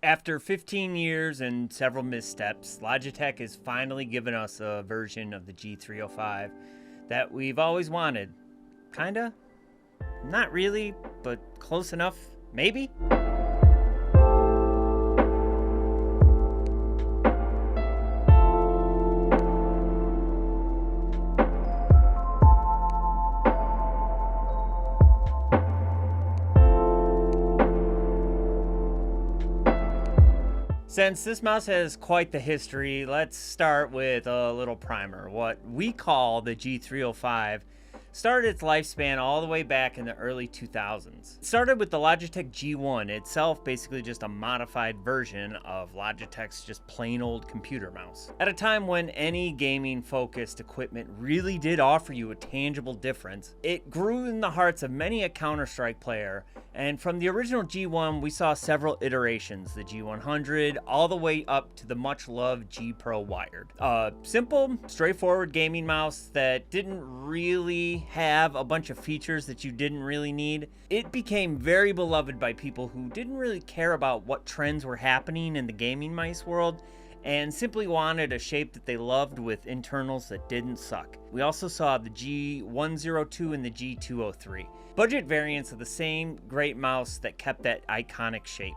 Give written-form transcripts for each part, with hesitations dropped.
After 15 years and several missteps, Logitech has finally given us a version of the G305 that we've always wanted. Kinda? Not really, but close enough, maybe? Since this mouse has quite the history, let's start with a little primer. What we call the G305 started its lifespan all the way back in the early 2000s. It started with the Logitech G1, itself basically just a modified version of Logitech's just plain old computer mouse. At a time when any gaming focused equipment really did offer you a tangible difference, it grew in the hearts of many a Counter-Strike player, and from the original G1 we saw several iterations, the G100 all the way up to the much loved G Pro Wired. A simple, straightforward gaming mouse that didn't really have a bunch of features that you didn't really need. It became very beloved by people who didn't really care about what trends were happening in the gaming mice world and simply wanted a shape that they loved with internals that didn't suck. We also saw the G102 and the G203, budget variants of the same great mouse that kept that iconic shape.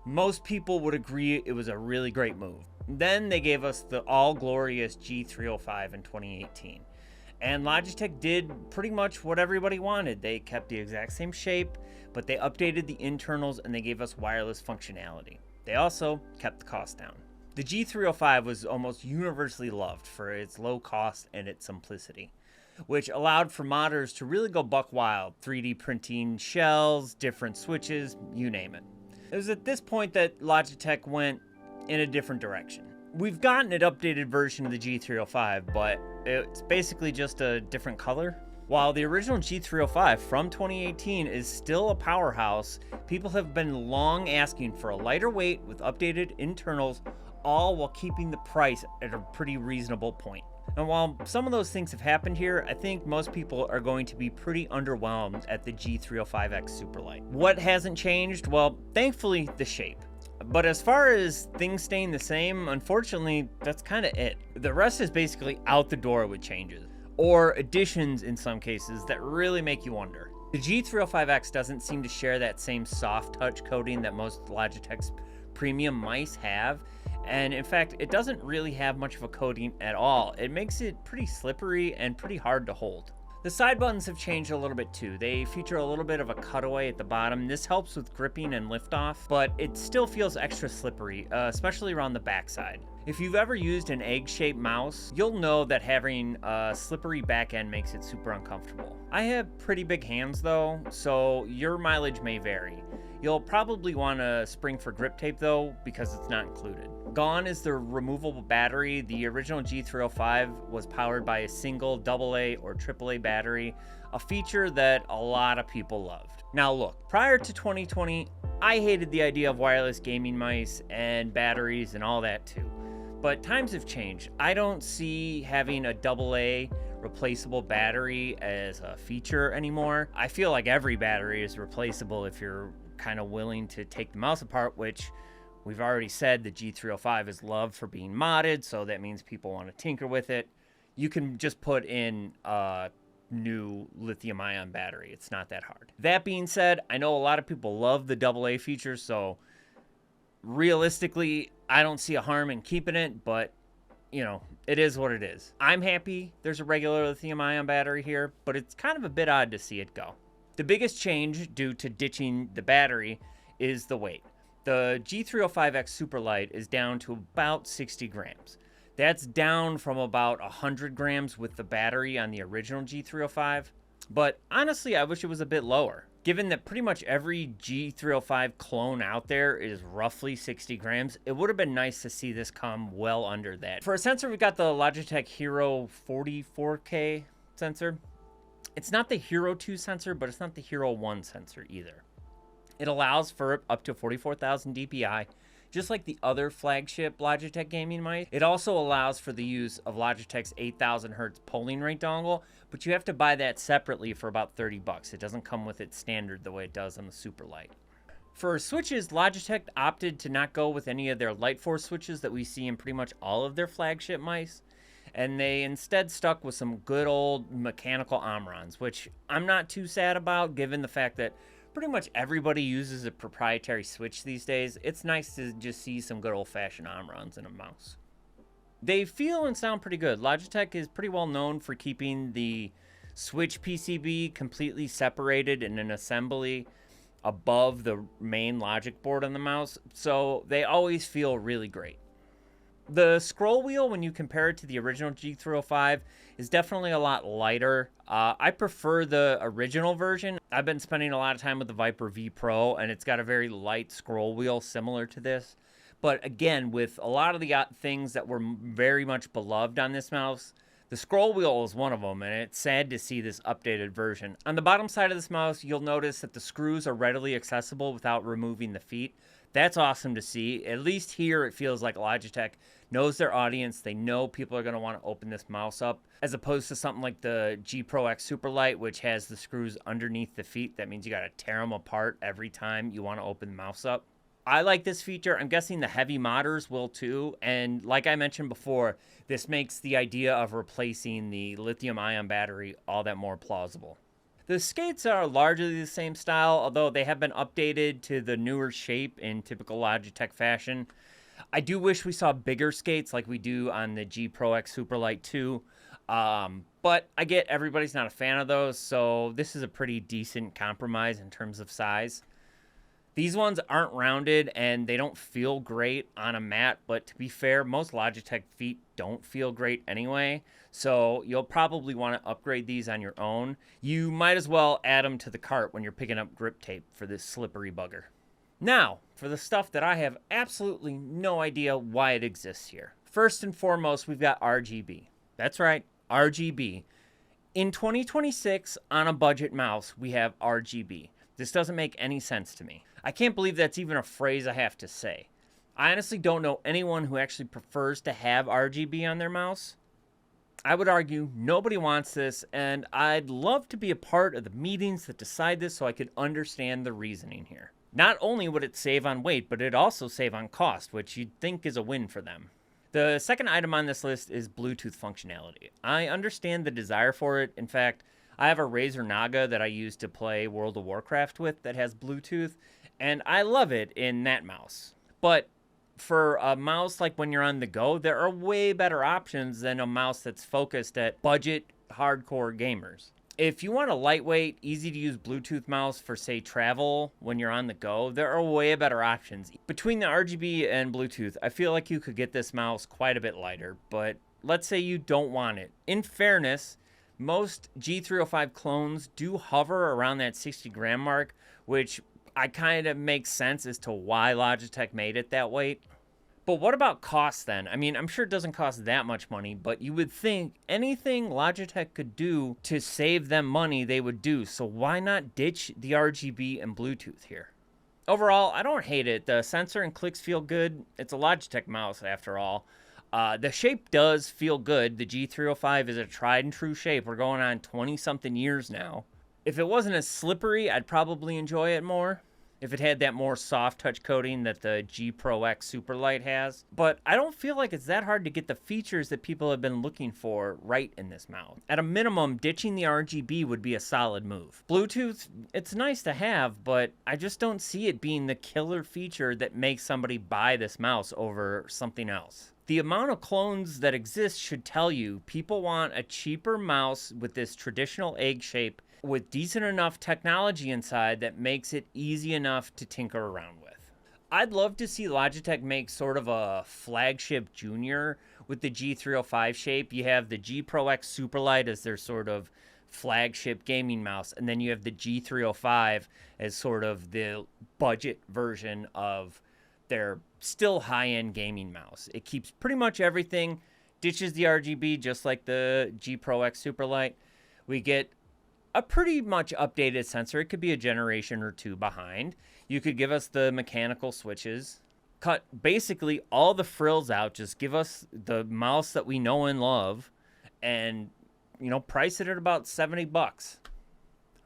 Most people would agree it was a really great move. Then they gave us the all-glorious G305 in 2018. And Logitech did pretty much what everybody wanted. They kept the exact same shape, but they updated the internals and they gave us wireless functionality. They also kept the cost down. The G305 was almost universally loved for its low cost and its simplicity, which allowed for modders to really go buck wild, 3D printing shells, different switches, you name it. It was at this point that Logitech went in a different direction. We've gotten an updated version of the G305, but it's basically just a different color. While the original G305 from 2018 is still a powerhouse, people have been long asking for a lighter weight with updated internals, all while keeping the price at a pretty reasonable point. And while some of those things have happened here, I think most people are going to be pretty underwhelmed at the G305 X Superlight. What hasn't changed? Well, thankfully, the shape. But as far as things staying the same, unfortunately, that's kind of it. The rest is basically out the door with changes, or additions in some cases that really make you wonder. The G305X doesn't seem to share that same soft touch coating that most Logitech's premium mice have, and in fact, it doesn't really have much of a coating at all. It makes it pretty slippery and pretty hard to hold. The side buttons have changed a little bit too. They feature a little bit of a cutaway at the bottom. This helps with gripping and liftoff, but it still feels extra slippery, especially around the backside. If you've ever used an egg-shaped mouse, you'll know that having a slippery back end makes it super uncomfortable. I have pretty big hands though, so your mileage may vary. You'll probably want a spring for grip tape though, because it's not included. Gone is the removable battery. The original G305 was powered by a single AA or AAA battery, a feature that a lot of people loved. Now look, prior to 2020, I hated the idea of wireless gaming mice and batteries and all that too. But times have changed. I don't see having a AA replaceable battery as a feature anymore. I feel like every battery is replaceable if you're kind of willing to take the mouse apart, which we've already said the G305 is loved for being modded, so that means people want to tinker with it. You can just put in a new lithium-ion battery. It's not that hard. That being said, I know a lot of people love the AA feature, so realistically, I don't see a harm in keeping it, but you know, it is what it is. I'm happy there's a regular lithium-ion battery here, but it's kind of a bit odd to see it go. The biggest change due to ditching the battery is the weight. The G305 X Superlight is down to about 60 grams. That's down from about 100 grams with the battery on the original G305. But honestly, I wish it was a bit lower. Given that pretty much every G305 clone out there is roughly 60 grams, it would have been nice to see this come well under that. For a sensor, we got the Logitech Hero 44K sensor. It's not the Hero 2 sensor, but it's not the Hero 1 sensor either. It allows for up to 44,000 DPI, just like the other flagship Logitech gaming mice. It also allows for the use of Logitech's 8,000 Hz polling rate dongle, but you have to buy that separately for about 30 bucks. It doesn't come with it standard the way it does on the Superlight. For switches, Logitech opted to not go with any of their Lightforce switches that we see in pretty much all of their flagship mice, and they instead stuck with some good old mechanical Omrons, which I'm not too sad about given the fact that pretty much everybody uses a proprietary switch these days. It's nice to just see some good old-fashioned Omrons in a mouse. They feel and sound pretty good. Logitech is pretty well known for keeping the switch PCB completely separated in an assembly above the main logic board on the mouse, so they always feel really great. The scroll wheel, when you compare it to the original G305, is definitely a lot lighter. I prefer the original version. I've been spending a lot of time with the Viper V Pro, and it's got a very light scroll wheel similar to this. But again, with a lot of the things that were very much beloved on this mouse, the scroll wheel is one of them, and it's sad to see this updated version. On the bottom side of this mouse, you'll notice that the screws are readily accessible without removing the feet. That's awesome to see. At least here it feels like Logitech knows their audience. They know people are going to want to open this mouse up, as opposed to something like the G305 X Superlight, which has the screws underneath the feet. That means you got to tear them apart every time you want to open the mouse up. I like this feature. I'm guessing the heavy modders will too. And like I mentioned before, this makes the idea of replacing the lithium-ion battery all that more plausible. The skates are largely the same style, although they have been updated to the newer shape in typical Logitech fashion. I do wish we saw bigger skates like we do on the G305 X Superlight 2. But I get everybody's not a fan of those, so this is a pretty decent compromise in terms of size. These ones aren't rounded and they don't feel great on a mat, but to be fair, most Logitech feet don't feel great anyway, so you'll probably want to upgrade these on your own. You might as well add them to the cart when you're picking up grip tape for this slippery bugger. Now, for the stuff that I have absolutely no idea why it exists here. First and foremost, we've got RGB. That's right, RGB. In 2026, on a budget mouse, we have RGB. This doesn't make any sense to me. I can't believe that's even a phrase I have to say. I honestly don't know anyone who actually prefers to have RGB on their mouse. I would argue nobody wants this, and I'd love to be a part of the meetings that decide this so I could understand the reasoning here. Not only would it save on weight, but it'd also save on cost, which you'd think is a win for them. The second item on this list is Bluetooth functionality. I understand the desire for it. In fact, I have a Razer Naga that I use to play World of Warcraft with that has Bluetooth, and I love it in that mouse. But for a mouse like when you're on the go, there are way better options than a mouse that's focused at budget, hardcore gamers. If you want a lightweight, easy-to-use Bluetooth mouse for, say, travel when you're on the go, there are way better options. Between the RGB and Bluetooth, I feel like you could get this mouse quite a bit lighter, but let's say you don't want it. In fairness, most G305 clones do hover around that 60-gram mark, which I kind of makes sense as to why Logitech made it that weight. But what about cost then? I mean, I'm sure it doesn't cost that much money, but you would think anything Logitech could do to save them money, they would do. So why not ditch the RGB and Bluetooth here? Overall, I don't hate it. The sensor and clicks feel good. It's a Logitech mouse after all. The shape does feel good. The G305 is a tried and true shape. We're going on 20-something years now. If it wasn't as slippery, I'd probably enjoy it more. If it had that more soft touch coating that the G305 X Superlight has. But I don't feel like it's that hard to get the features that people have been looking for right in this mouse. At a minimum, ditching the RGB would be a solid move. Bluetooth, it's nice to have, but I just don't see it being the killer feature that makes somebody buy this mouse over something else. The amount of clones that exist should tell you people want a cheaper mouse with this traditional egg shape with decent enough technology inside that makes it easy enough to tinker around with. I'd love to see Logitech make sort of a flagship junior with the G305 shape. You have the G305 X Superlight as their sort of flagship gaming mouse, and then you have the G305 as sort of the budget version of their still high-end gaming mouse. It keeps pretty much everything, ditches the RGB just like the G305 X Superlight. We get a pretty much updated sensor. It could be a generation or two behind. You could give us the mechanical switches, cut basically all the frills out, just give us the mouse that we know and love, and, you know, price it at about $70,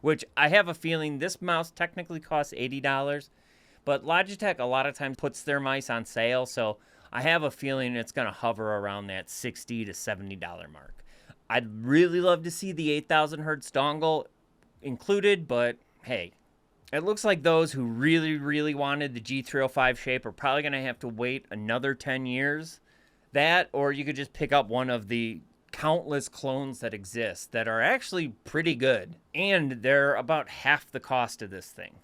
which I have a feeling this mouse technically costs $80, But Logitech a lot of times puts their mice on sale, so I have a feeling it's going to hover around that $60 to $70 mark. I'd really love to see the 8000 hertz dongle included, but hey, it looks like those who really wanted the G305 shape are probably going to have to wait another 10 years. That, or you could just pick up one of the countless clones that exist that are actually pretty good, and they're about half the cost of this thing.